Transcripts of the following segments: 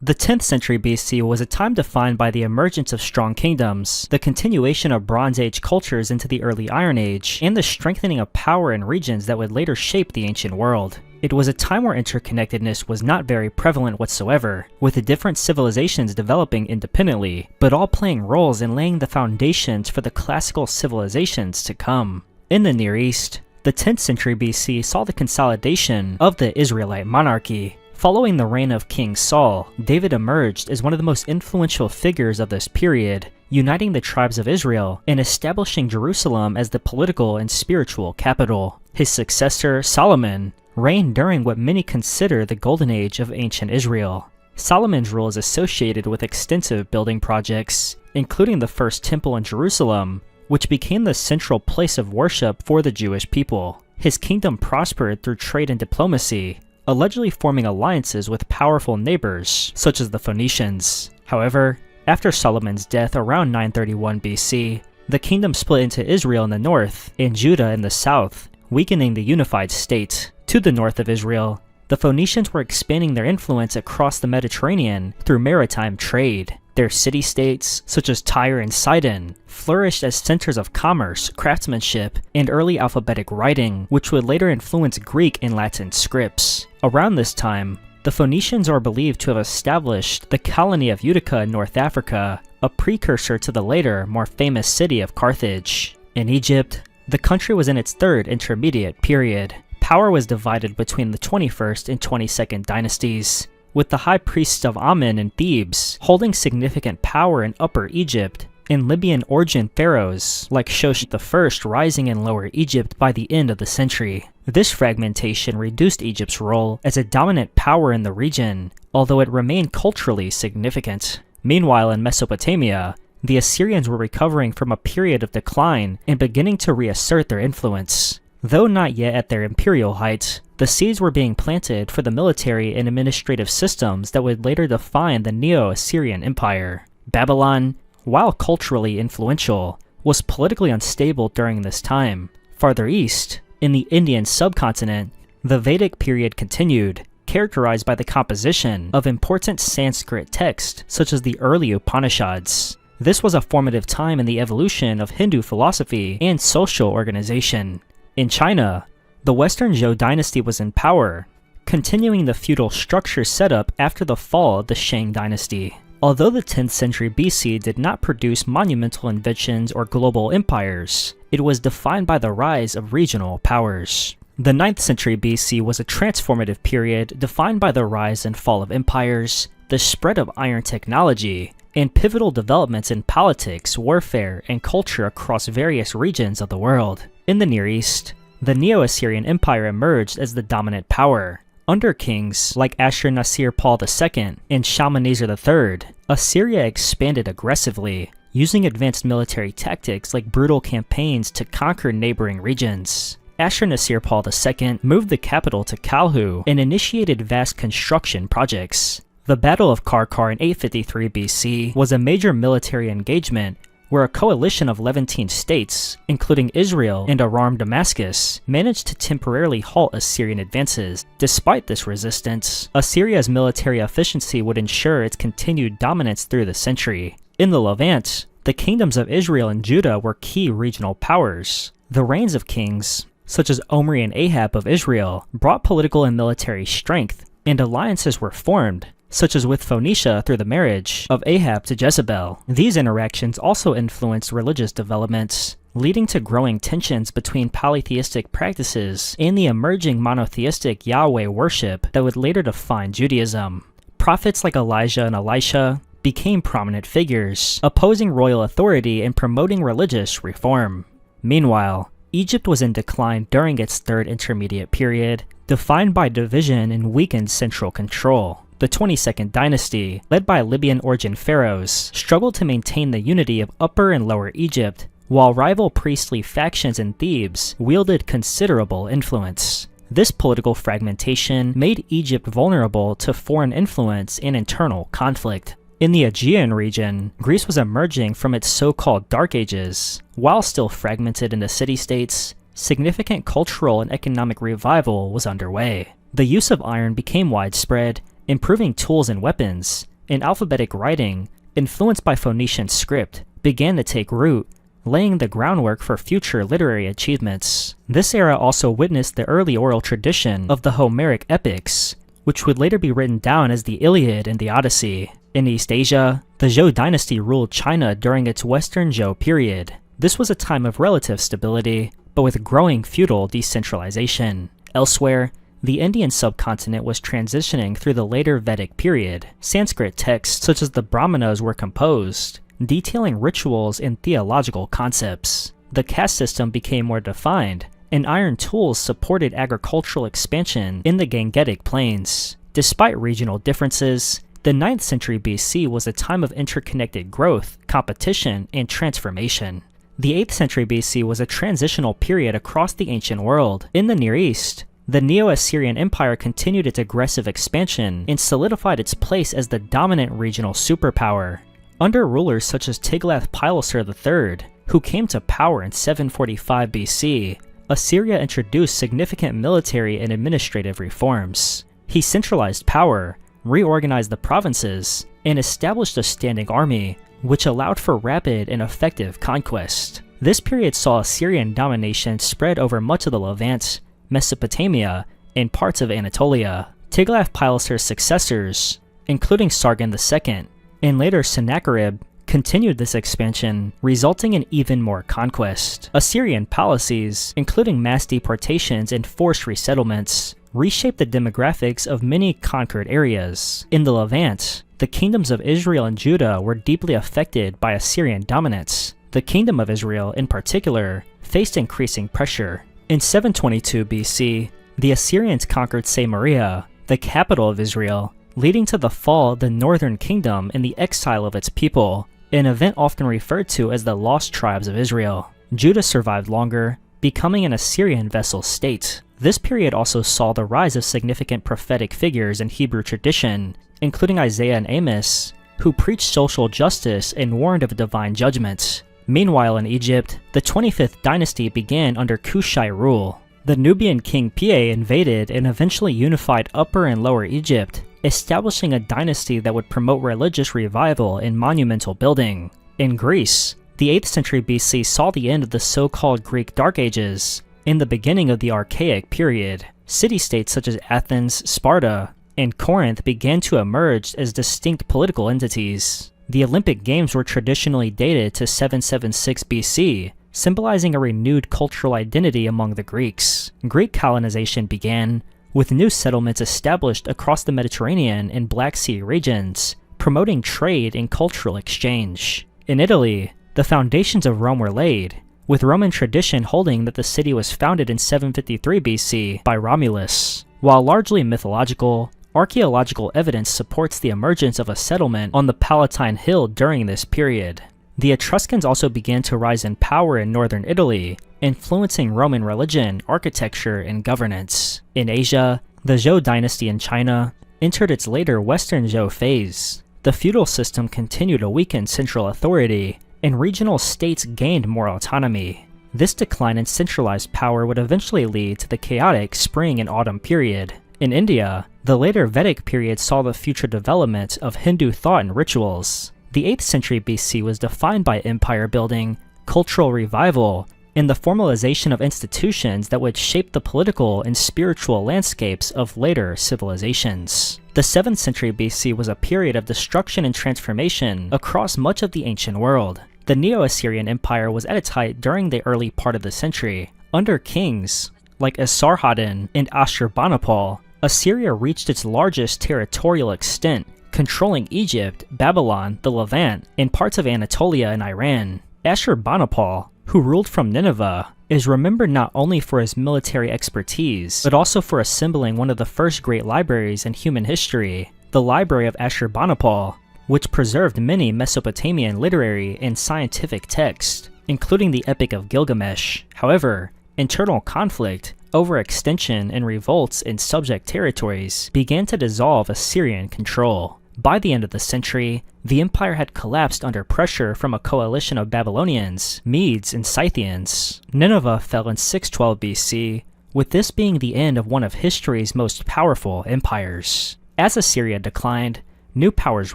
The 10th century BC was a time defined by the emergence of strong kingdoms, the continuation of Bronze Age cultures into the early Iron Age, and the strengthening of power in regions that would later shape the ancient world. It was a time where interconnectedness was not very prevalent whatsoever, with the different civilizations developing independently, but all playing roles in laying the foundations for the classical civilizations to come. In the Near East, the 10th century BC saw the consolidation of the Israelite monarchy. Following the reign of King Saul, David emerged as one of the most influential figures of this period, uniting the tribes of Israel and establishing Jerusalem as the political and spiritual capital. His successor, Solomon, reigned during what many consider the golden age of ancient Israel. Solomon's rule is associated with extensive building projects, including the first temple in Jerusalem, which became the central place of worship for the Jewish people. His kingdom prospered through trade and diplomacy, allegedly forming alliances with powerful neighbors, such as the Phoenicians. However, after Solomon's death around 931 BC, the kingdom split into Israel in the north and Judah in the south, weakening the unified state. To the north of Israel, the Phoenicians were expanding their influence across the Mediterranean through maritime trade. Their city-states, such as Tyre and Sidon, flourished as centers of commerce, craftsmanship, and early alphabetic writing, which would later influence Greek and Latin scripts. Around this time, the Phoenicians are believed to have established the colony of Utica in North Africa, a precursor to the later, more famous city of Carthage. In Egypt, the country was in its third intermediate period. Power was divided between the 21st and 22nd dynasties, with the high priests of Amen and Thebes holding significant power in Upper Egypt, and Libyan origin pharaohs like Shosh I rising in Lower Egypt by the end of the century. This fragmentation reduced Egypt's role as a dominant power in the region, although it remained culturally significant. Meanwhile, in Mesopotamia, the Assyrians were recovering from a period of decline and beginning to reassert their influence. Though not yet at their imperial height, the seeds were being planted for the military and administrative systems that would later define the Neo-Assyrian Empire. Babylon, while culturally influential, was politically unstable during this time. Farther east, in the Indian subcontinent, the Vedic period continued, characterized by the composition of important Sanskrit texts such as the early Upanishads. This was a formative time in the evolution of Hindu philosophy and social organization. In China, the Western Zhou dynasty was in power, continuing the feudal structure set up after the fall of the Shang dynasty. Although the 10th century BC did not produce monumental inventions or global empires, it was defined by the rise of regional powers. The 9th century BC was a transformative period defined by the rise and fall of empires, the spread of iron technology, and pivotal developments in politics, warfare, and culture across various regions of the world. In the Near East, the Neo-Assyrian Empire emerged as the dominant power. Under kings like Ashur-nasir-pal II and Shalmaneser III, Assyria expanded aggressively, using advanced military tactics like brutal campaigns to conquer neighboring regions. Ashur-nasir-pal II moved the capital to Kalhu and initiated vast construction projects. The Battle of Karkar in 853 BC was a major military engagement where a coalition of Levantine states, including Israel and Aram Damascus, managed to temporarily halt Assyrian advances. Despite this resistance, Assyria's military efficiency would ensure its continued dominance through the century. In the Levant, the kingdoms of Israel and Judah were key regional powers. The reigns of kings, such as Omri and Ahab of Israel, brought political and military strength, and alliances were formed, such as with Phoenicia through the marriage of Ahab to Jezebel. These interactions also influenced religious developments, leading to growing tensions between polytheistic practices and the emerging monotheistic Yahweh worship that would later define Judaism. Prophets like Elijah and Elisha became prominent figures, opposing royal authority and promoting religious reform. Meanwhile, Egypt was in decline during its third intermediate period, defined by division and weakened central control. The 22nd dynasty, led by Libyan origin pharaohs, struggled to maintain the unity of Upper and Lower Egypt, while rival priestly factions in Thebes wielded considerable influence. This political fragmentation made Egypt vulnerable to foreign influence and internal conflict. In the Aegean region, Greece was emerging from its so-called Dark Ages. While still fragmented into city-states, significant cultural and economic revival was underway. The use of iron became widespread, improving tools and weapons, and alphabetic writing, influenced by Phoenician script, began to take root, laying the groundwork for future literary achievements. This era also witnessed the early oral tradition of the Homeric epics, which would later be written down as the Iliad and the Odyssey. In East Asia, the Zhou dynasty ruled China during its Western Zhou period. This was a time of relative stability, but with growing feudal decentralization. Elsewhere, the Indian subcontinent was transitioning through the later Vedic period. Sanskrit texts such as the Brahmanas were composed, detailing rituals and theological concepts. The caste system became more defined, and iron tools supported agricultural expansion in the Gangetic Plains. Despite regional differences, the 9th century BC was a time of interconnected growth, competition, and transformation. The 8th century BC was a transitional period across the ancient world. In the Near East, the Neo-Assyrian Empire continued its aggressive expansion and solidified its place as the dominant regional superpower. Under rulers such as Tiglath-Pileser III, who came to power in 745 BC, Assyria introduced significant military and administrative reforms. He centralized power, reorganized the provinces, and established a standing army, which allowed for rapid and effective conquest. This period saw Assyrian domination spread over much of the Levant, Mesopotamia, and parts of Anatolia. Tiglath-Pileser's successors, including Sargon II, and later Sennacherib, continued this expansion, resulting in even more conquest. Assyrian policies, including mass deportations and forced resettlements, reshaped the demographics of many conquered areas. In the Levant, the kingdoms of Israel and Judah were deeply affected by Assyrian dominance. The Kingdom of Israel, in particular, faced increasing pressure. In 722 BC, the Assyrians conquered Samaria, the capital of Israel, leading to the fall of the northern kingdom and the exile of its people, an event often referred to as the Lost Tribes of Israel. Judah survived longer, becoming an Assyrian vassal state. This period also saw the rise of significant prophetic figures in Hebrew tradition, including Isaiah and Amos, who preached social justice and warned of divine judgment. Meanwhile in Egypt, the 25th dynasty began under Kushite rule. The Nubian king Piye invaded and eventually unified Upper and Lower Egypt, establishing a dynasty that would promote religious revival and monumental building. In Greece, the 8th century BC saw the end of the so-called Greek Dark Ages and the beginning of the Archaic period. City-states such as Athens, Sparta, and Corinth began to emerge as distinct political entities. The Olympic Games were traditionally dated to 776 BC, symbolizing a renewed cultural identity among the Greeks. Greek colonization began, with new settlements established across the Mediterranean and Black Sea regions, promoting trade and cultural exchange. In Italy, the foundations of Rome were laid, with Roman tradition holding that the city was founded in 753 BC by Romulus. While largely mythological, archaeological evidence supports the emergence of a settlement on the Palatine Hill during this period. The Etruscans also began to rise in power in northern Italy, influencing Roman religion, architecture, and governance. In Asia, the Zhou dynasty in China entered its later Western Zhou phase. The feudal system continued to weaken central authority, and regional states gained more autonomy. This decline in centralized power would eventually lead to the chaotic spring and autumn period. In India, the later Vedic period saw the future development of Hindu thought and rituals. The 8th century BC was defined by empire building, cultural revival, and the formalization of institutions that would shape the political and spiritual landscapes of later civilizations. The 7th century BC was a period of destruction and transformation across much of the ancient world. The Neo-Assyrian Empire was at its height during the early part of the century. Under kings like Esarhaddon and Ashurbanipal, Assyria reached its largest territorial extent, controlling Egypt, Babylon, the Levant, and parts of Anatolia and Iran. Ashurbanipal, who ruled from Nineveh, is remembered not only for his military expertise, but also for assembling one of the first great libraries in human history, the Library of Ashurbanipal, which preserved many Mesopotamian literary and scientific texts, including the Epic of Gilgamesh. However, internal conflict, overextension, and revolts in subject territories began to dissolve Assyrian control. By the end of the century, the empire had collapsed under pressure from a coalition of Babylonians, Medes, and Scythians. Nineveh fell in 612 BC, with this being the end of one of history's most powerful empires. As Assyria declined, new powers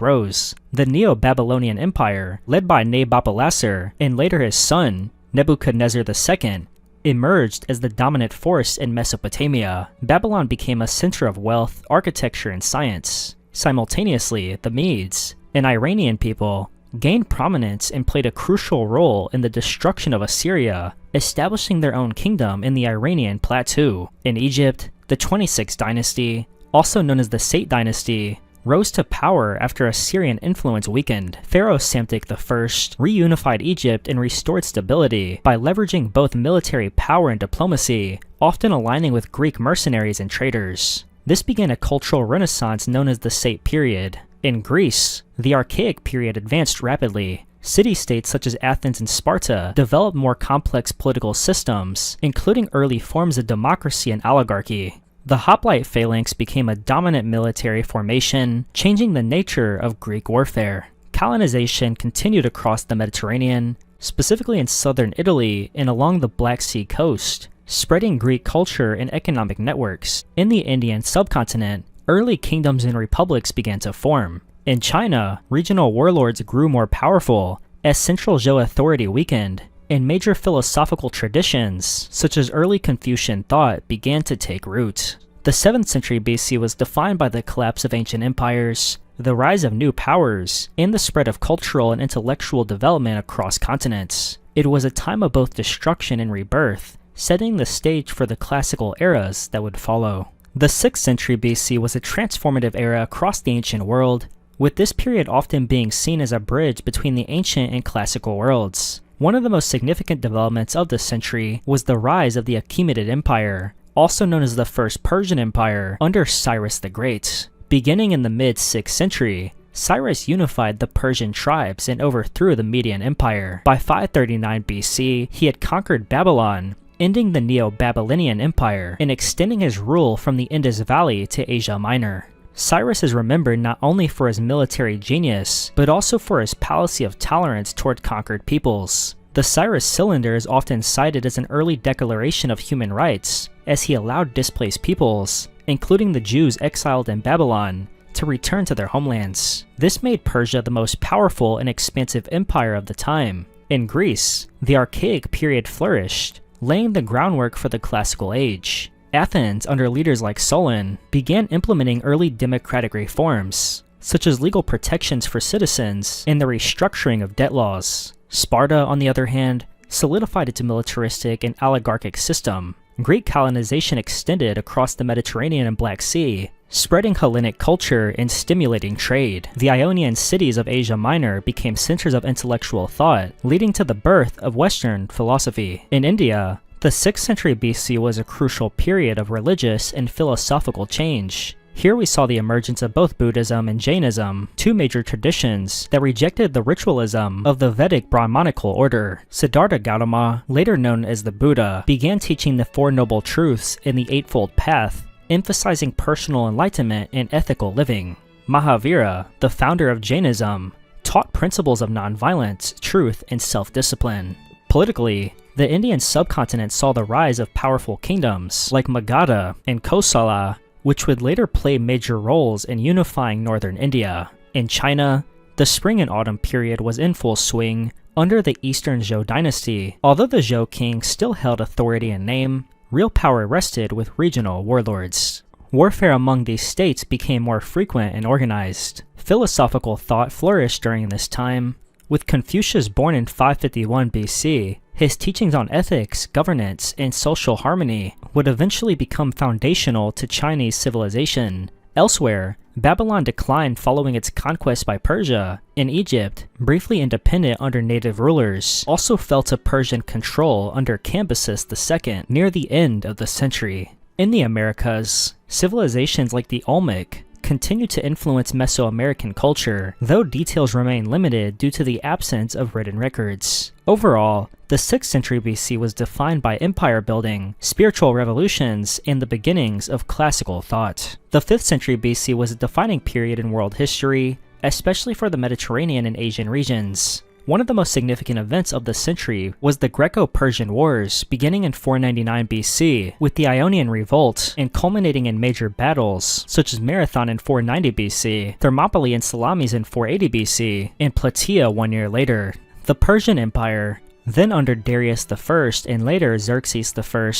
rose. The Neo-Babylonian Empire, led by Nabopolassar and later his son, Nebuchadnezzar II, emerged as the dominant force in Mesopotamia. Babylon became a center of wealth, architecture, and science. Simultaneously, the Medes, an Iranian people, gained prominence and played a crucial role in the destruction of Assyria, establishing their own kingdom in the Iranian plateau. In Egypt, the 26th dynasty, also known as the Sate dynasty, rose to power after Assyrian influence weakened. Pharaoh Psamtik I reunified Egypt and restored stability by leveraging both military power and diplomacy, often aligning with Greek mercenaries and traders. This began a cultural renaissance known as the Sate period. In Greece, the Archaic period advanced rapidly. City-states such as Athens and Sparta developed more complex political systems, including early forms of democracy and oligarchy. The hoplite phalanx became a dominant military formation, changing the nature of Greek warfare. Colonization continued across the Mediterranean, specifically in southern Italy and along the Black Sea coast, spreading Greek culture and economic networks. In the Indian subcontinent, early kingdoms and republics began to form. In China, regional warlords grew more powerful as central Zhou authority weakened, and major philosophical traditions, such as early Confucian thought, began to take root. The 7th century BC was defined by the collapse of ancient empires, the rise of new powers, and the spread of cultural and intellectual development across continents. It was a time of both destruction and rebirth, setting the stage for the classical eras that would follow. The 6th century BC was a transformative era across the ancient world, with this period often being seen as a bridge between the ancient and classical worlds. One of the most significant developments of this century was the rise of the Achaemenid Empire, also known as the First Persian Empire, under Cyrus the Great. Beginning in the mid-6th century, Cyrus unified the Persian tribes and overthrew the Median Empire. By 539 BC, he had conquered Babylon, ending the Neo-Babylonian Empire and extending his rule from the Indus Valley to Asia Minor. Cyrus is remembered not only for his military genius, but also for his policy of tolerance toward conquered peoples. The Cyrus Cylinder is often cited as an early declaration of human rights, as he allowed displaced peoples, including the Jews exiled in Babylon, to return to their homelands. This made Persia the most powerful and expansive empire of the time. In Greece, the Archaic period flourished, laying the groundwork for the Classical Age. Athens, under leaders like Solon, began implementing early democratic reforms, such as legal protections for citizens and the restructuring of debt laws. Sparta, on the other hand, solidified its militaristic and oligarchic system. Greek colonization extended across the Mediterranean and Black Sea, spreading Hellenic culture and stimulating trade. The Ionian cities of Asia Minor became centers of intellectual thought, leading to the birth of Western philosophy. In India, the 6th century BC was a crucial period of religious and philosophical change. Here we saw the emergence of both Buddhism and Jainism, two major traditions that rejected the ritualism of the Vedic Brahmanical order. Siddhartha Gautama, later known as the Buddha, began teaching the Four Noble Truths in the Eightfold Path, emphasizing personal enlightenment and ethical living. Mahavira, the founder of Jainism, taught principles of nonviolence, truth, and self-discipline. Politically, the Indian subcontinent saw the rise of powerful kingdoms like Magadha and Kosala, which would later play major roles in unifying northern India. In China, the spring and autumn period was in full swing under the Eastern Zhou dynasty. Although the Zhou king still held authority in name, real power rested with regional warlords. Warfare among these states became more frequent and organized. Philosophical thought flourished during this time. With Confucius born in 551 BC, his teachings on ethics, governance, and social harmony would eventually become foundational to Chinese civilization. Elsewhere, Babylon declined following its conquest by Persia, and Egypt, briefly independent under native rulers, also fell to Persian control under Cambyses II near the end of the century. In the Americas, civilizations like the Olmec continued to influence Mesoamerican culture, though details remain limited due to the absence of written records. Overall, the 6th century BC was defined by empire building, spiritual revolutions, and the beginnings of classical thought. The 5th century BC was a defining period in world history, especially for the Mediterranean and Asian regions. One of the most significant events of the century was the Greco-Persian Wars, beginning in 499 BC, with the Ionian Revolt, and culminating in major battles, such as Marathon in 490 BC, Thermopylae and Salamis in 480 BC, and Plataea 1 year later. The Persian Empire, then under Darius I and later Xerxes I,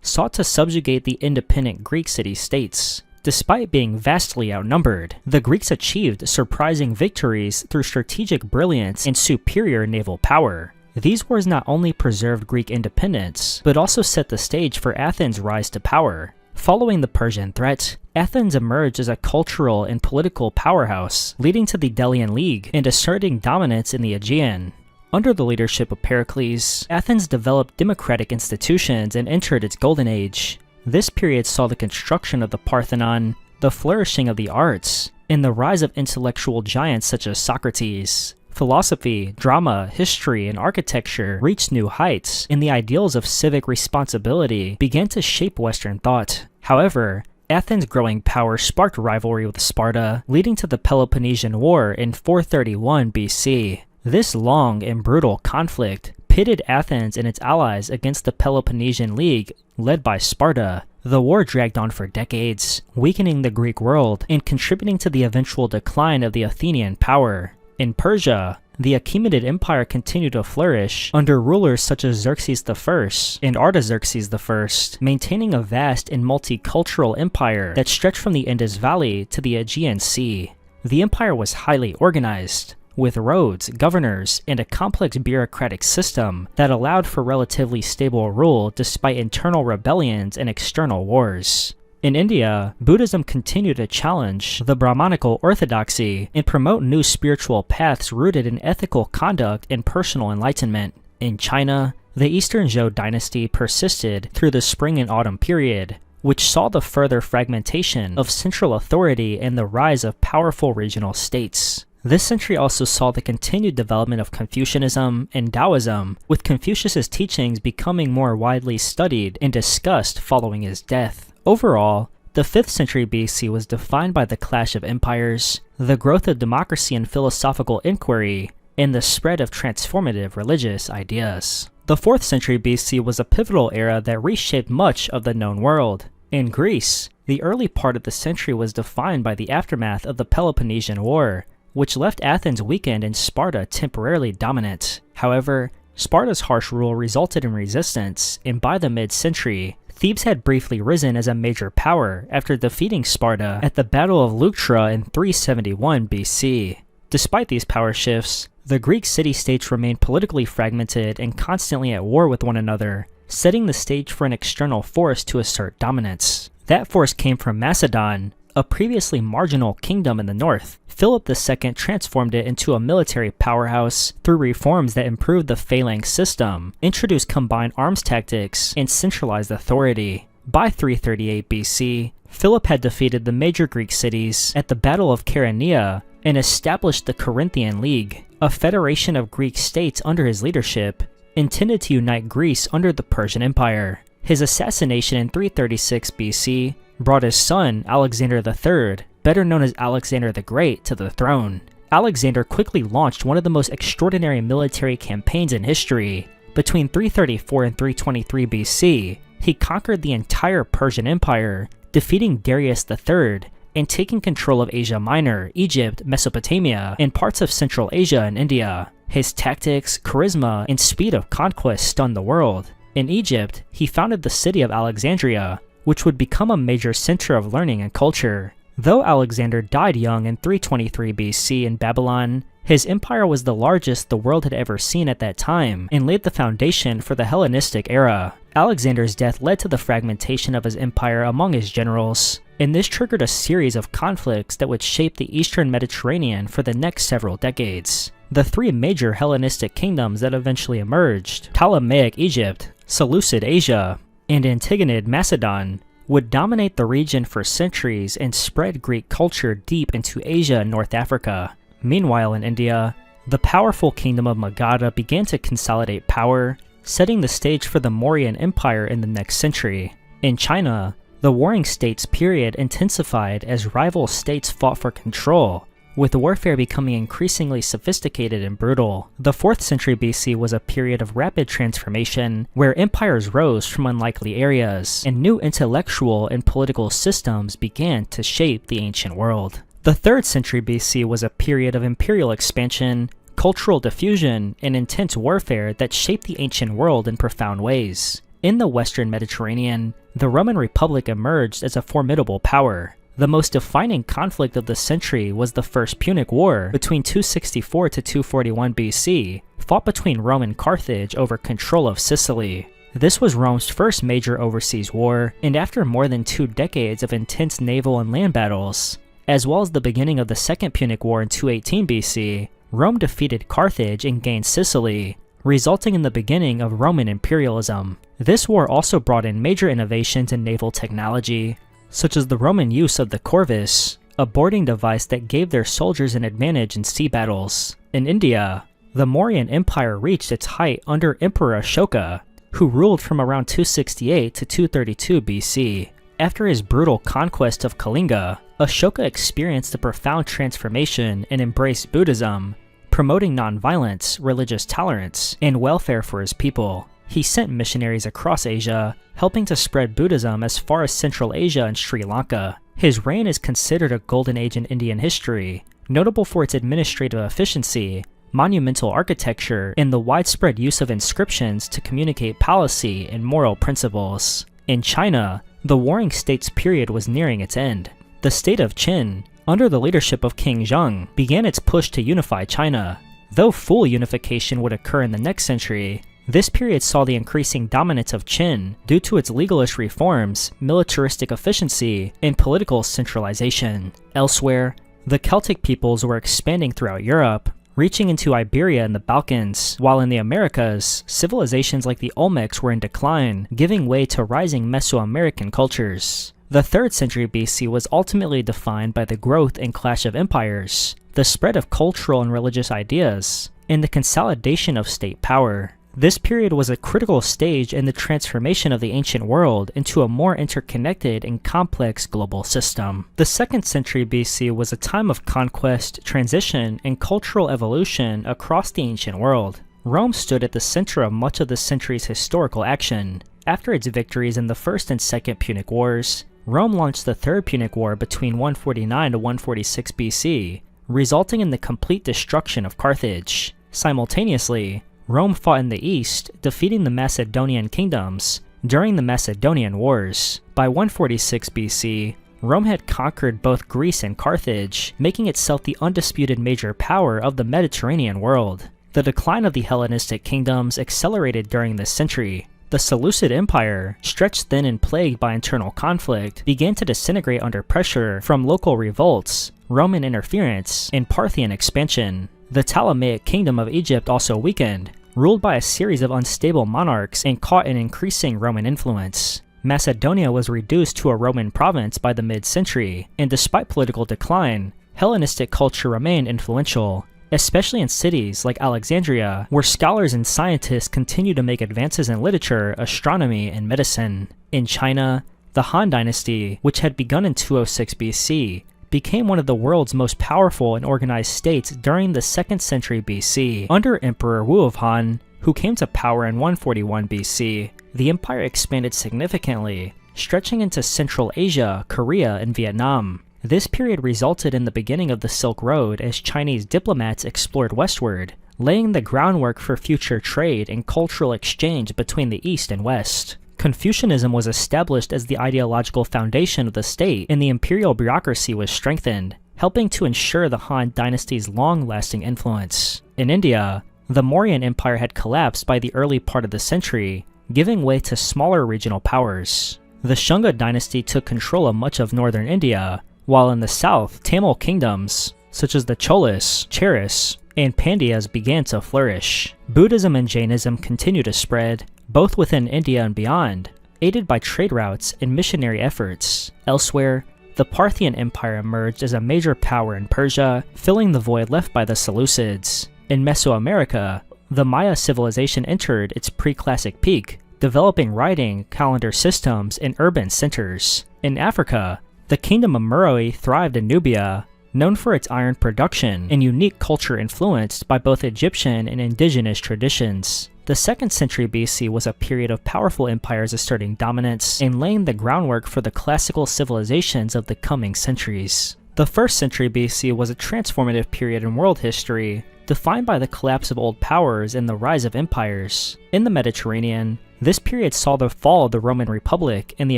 sought to subjugate the independent Greek city-states. Despite being vastly outnumbered, the Greeks achieved surprising victories through strategic brilliance and superior naval power. These wars not only preserved Greek independence, but also set the stage for Athens' rise to power. Following the Persian threat, Athens emerged as a cultural and political powerhouse, leading to the Delian League and asserting dominance in the Aegean. Under the leadership of Pericles, Athens developed democratic institutions and entered its golden age. This period saw the construction of the Parthenon, the flourishing of the arts, and the rise of intellectual giants such as Socrates. Philosophy, drama, history, and architecture reached new heights, and the ideals of civic responsibility began to shape Western thought. However, Athens' growing power sparked rivalry with Sparta, leading to the Peloponnesian War in 431 BC. This long and brutal conflict pitted Athens and its allies against the Peloponnesian League, led by Sparta. The war dragged on for decades, weakening the Greek world and contributing to the eventual decline of the Athenian power. In Persia, the Achaemenid Empire continued to flourish under rulers such as Xerxes I and Artaxerxes I, maintaining a vast and multicultural empire that stretched from the Indus Valley to the Aegean Sea. The empire was highly organized, with roads, governors, and a complex bureaucratic system that allowed for relatively stable rule despite internal rebellions and external wars. In India, Buddhism continued to challenge the Brahmanical orthodoxy and promote new spiritual paths rooted in ethical conduct and personal enlightenment. In China, the Eastern Zhou dynasty persisted through the spring and autumn period, which saw the further fragmentation of central authority and the rise of powerful regional states. This century also saw the continued development of Confucianism and Taoism, with Confucius's teachings becoming more widely studied and discussed following his death. Overall, the 5th century BC was defined by the clash of empires, the growth of democracy and philosophical inquiry, and the spread of transformative religious ideas. The 4th century BC was a pivotal era that reshaped much of the known world. In Greece, the early part of the century was defined by the aftermath of the Peloponnesian War, which left Athens weakened and Sparta temporarily dominant. However, Sparta's harsh rule resulted in resistance, and by the mid-century, Thebes had briefly risen as a major power after defeating Sparta at the Battle of Leuctra in 371 BC. Despite these power shifts, the Greek city-states remained politically fragmented and constantly at war with one another, setting the stage for an external force to assert dominance. That force came from Macedon, a previously marginal kingdom in the north. Philip II transformed it into a military powerhouse through reforms that improved the phalanx system, introduced combined arms tactics, and centralized authority. By 338 BC, Philip had defeated the major Greek cities at the Battle of Chaeronea and established the Corinthian League, a federation of Greek states under his leadership, intended to unite Greece under the Persian Empire. His assassination in 336 BC brought his son, Alexander III, better known as Alexander the Great, to the throne. Alexander quickly launched one of the most extraordinary military campaigns in history. Between 334 and 323 BC, he conquered the entire Persian Empire, defeating Darius III, and taking control of Asia Minor, Egypt, Mesopotamia, and parts of Central Asia and India. His tactics, charisma, and speed of conquest stunned the world. In Egypt, he founded the city of Alexandria, which would become a major center of learning and culture. Though Alexander died young in 323 BC in Babylon, his empire was the largest the world had ever seen at that time and laid the foundation for the Hellenistic era. Alexander's death led to the fragmentation of his empire among his generals, and this triggered a series of conflicts that would shape the Eastern Mediterranean for the next several decades. The three major Hellenistic kingdoms that eventually emerged, Ptolemaic Egypt, Seleucid Asia, and Antigonid Macedon, would dominate the region for centuries and spread Greek culture deep into Asia and North Africa. Meanwhile in India, the powerful kingdom of Magadha began to consolidate power, setting the stage for the Mauryan Empire in the next century. In China, the Warring States period intensified as rival states fought for control, with warfare becoming increasingly sophisticated and brutal. The 4th century BC was a period of rapid transformation, where empires rose from unlikely areas, and new intellectual and political systems began to shape the ancient world. The 3rd century BC was a period of imperial expansion, cultural diffusion, and intense warfare that shaped the ancient world in profound ways. In the Western Mediterranean, the Roman Republic emerged as a formidable power. The most defining conflict of the century was the First Punic War between 264 to 241 BC, fought between Rome and Carthage over control of Sicily. This was Rome's first major overseas war, and after more than 2 decades of intense naval and land battles, as well as the beginning of the Second Punic War in 218 BC, Rome defeated Carthage and gained Sicily, resulting in the beginning of Roman imperialism. This war also brought in major innovations in naval technology, such as the Roman use of the corvus, a boarding device that gave their soldiers an advantage in sea battles. In India, the Mauryan Empire reached its height under Emperor Ashoka, who ruled from around 268 to 232 BC. After his brutal conquest of Kalinga, Ashoka experienced a profound transformation and embraced Buddhism, promoting nonviolence, religious tolerance, and welfare for his people. He sent missionaries across Asia, helping to spread Buddhism as far as Central Asia and Sri Lanka. His reign is considered a golden age in Indian history, notable for its administrative efficiency, monumental architecture, and the widespread use of inscriptions to communicate policy and moral principles. In China, the Warring States period was nearing its end. The state of Qin, under the leadership of King Zheng, began its push to unify China. Though full unification would occur in the next century, this period saw the increasing dominance of Qin due to its legalist reforms, militaristic efficiency, and political centralization. Elsewhere, the Celtic peoples were expanding throughout Europe, reaching into Iberia and the Balkans, while in the Americas, civilizations like the Olmecs were in decline, giving way to rising Mesoamerican cultures. The 3rd century BC was ultimately defined by the growth and clash of empires, the spread of cultural and religious ideas, and the consolidation of state power. This period was a critical stage in the transformation of the ancient world into a more interconnected and complex global system. The 2nd century BC was a time of conquest, transition, and cultural evolution across the ancient world. Rome stood at the center of much of the century's historical action. After its victories in the First and Second Punic Wars, Rome launched the Third Punic War between 149 to 146 BC, resulting in the complete destruction of Carthage. Simultaneously, Rome fought in the east, defeating the Macedonian kingdoms during the Macedonian Wars. By 146 BC, Rome had conquered both Greece and Carthage, making itself the undisputed major power of the Mediterranean world. The decline of the Hellenistic kingdoms accelerated during this century. The Seleucid Empire, stretched thin and plagued by internal conflict, began to disintegrate under pressure from local revolts, Roman interference, and Parthian expansion. The Ptolemaic Kingdom of Egypt also weakened, ruled by a series of unstable monarchs and caught in increasing Roman influence. Macedonia was reduced to a Roman province by the mid-century, and despite political decline, Hellenistic culture remained influential, especially in cities like Alexandria, where scholars and scientists continued to make advances in literature, astronomy, and medicine. In China, the Han Dynasty, which had begun in 206 BC, became one of the world's most powerful and organized states during the 2nd century BC. Under Emperor Wu of Han, who came to power in 141 BC, the empire expanded significantly, stretching into Central Asia, Korea, and Vietnam. This period resulted in the beginning of the Silk Road as Chinese diplomats explored westward, laying the groundwork for future trade and cultural exchange between the East and West. Confucianism was established as the ideological foundation of the state, and the imperial bureaucracy was strengthened, helping to ensure the Han dynasty's long-lasting influence. In India, the Mauryan Empire had collapsed by the early part of the century, giving way to smaller regional powers. The Shunga dynasty took control of much of northern India, while in the south, Tamil kingdoms, such as the Cholas, Cheras, and Pandyas began to flourish. Buddhism and Jainism continued to spread, both within India and beyond, aided by trade routes and missionary efforts. Elsewhere, the Parthian Empire emerged as a major power in Persia, filling the void left by the Seleucids. In Mesoamerica, the Maya civilization entered its pre-classic peak, developing writing, calendar systems, and urban centers. In Africa, the kingdom of Meroe thrived in Nubia, known for its iron production and unique culture influenced by both Egyptian and indigenous traditions. The 2nd century BC was a period of powerful empires asserting dominance and laying the groundwork for the classical civilizations of the coming centuries. The 1st century BC was a transformative period in world history, defined by the collapse of old powers and the rise of empires. In the Mediterranean, this period saw the fall of the Roman Republic and the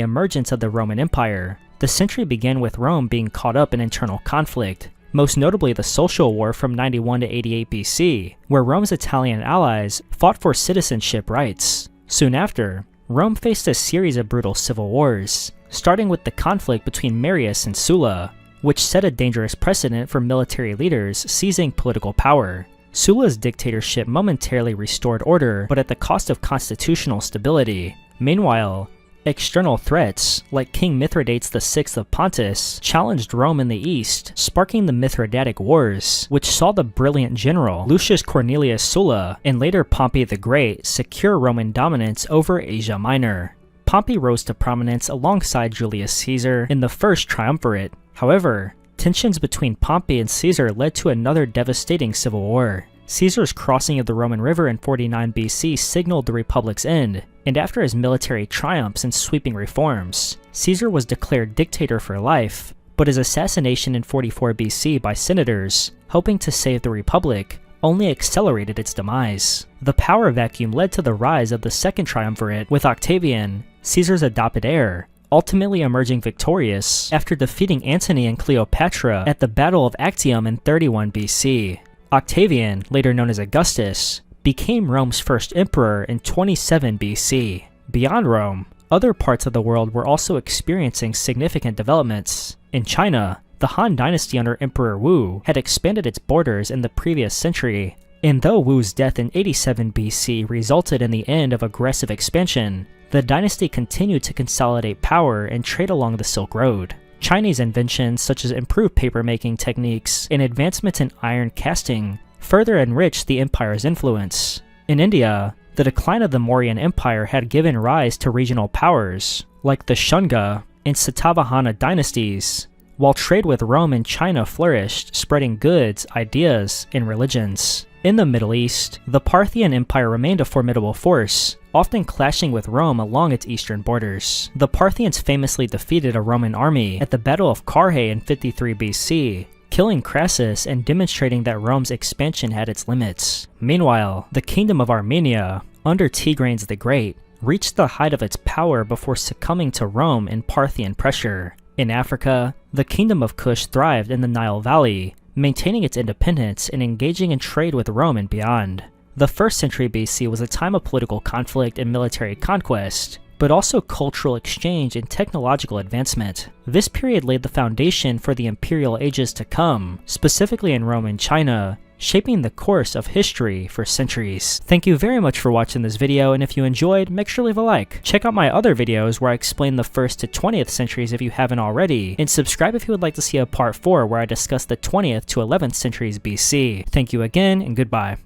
emergence of the Roman Empire. The century began with Rome being caught up in internal conflict, most notably the Social War from 91 to 88 BC, where Rome's Italian allies fought for citizenship rights. Soon after, Rome faced a series of brutal civil wars, starting with the conflict between Marius and Sulla, which set a dangerous precedent for military leaders seizing political power. Sulla's dictatorship momentarily restored order, but at the cost of constitutional stability. Meanwhile, external threats, like King Mithridates VI of Pontus, challenged Rome in the east, sparking the Mithridatic Wars, which saw the brilliant general Lucius Cornelius Sulla, and later Pompey the Great, secure Roman dominance over Asia Minor. Pompey rose to prominence alongside Julius Caesar in the First Triumvirate. However, tensions between Pompey and Caesar led to another devastating civil war. Caesar's crossing of the Roman River in 49 BC signaled the Republic's end, and after his military triumphs and sweeping reforms, Caesar was declared dictator for life, but his assassination in 44 BC by senators, hoping to save the Republic, only accelerated its demise. The power vacuum led to the rise of the Second Triumvirate, with Octavian, Caesar's adopted heir, ultimately emerging victorious after defeating Antony and Cleopatra at the Battle of Actium in 31 BC. Octavian, later known as Augustus, became Rome's first emperor in 27 BC. Beyond Rome, other parts of the world were also experiencing significant developments. In China, the Han Dynasty under Emperor Wu had expanded its borders in the previous century, and though Wu's death in 87 BC resulted in the end of aggressive expansion, the dynasty continued to consolidate power and trade along the Silk Road. Chinese inventions such as improved papermaking techniques and advancements in iron casting further enriched the empire's influence. In India, the decline of the Mauryan Empire had given rise to regional powers, like the Shunga and Satavahana dynasties, while trade with Rome and China flourished, spreading goods, ideas, and religions. In the Middle East, the Parthian Empire remained a formidable force, often clashing with Rome along its eastern borders. The Parthians famously defeated a Roman army at the Battle of Carrhae in 53 BC, killing Crassus and demonstrating that Rome's expansion had its limits. Meanwhile, the Kingdom of Armenia, under Tigranes the Great, reached the height of its power before succumbing to Rome and Parthian pressure. In Africa, the Kingdom of Kush thrived in the Nile Valley, maintaining its independence and engaging in trade with Rome and beyond. The 1st century BC was a time of political conflict and military conquest, but also cultural exchange and technological advancement. This period laid the foundation for the imperial ages to come, specifically in Rome and China, shaping the course of history for centuries. Thank you very much for watching this video, and if you enjoyed, make sure to leave a like. Check out my other videos where I explain the 1st to 20th centuries if you haven't already, and subscribe if you would like to see a part 4 where I discuss the 20th to 11th centuries BC. Thank you again, and goodbye.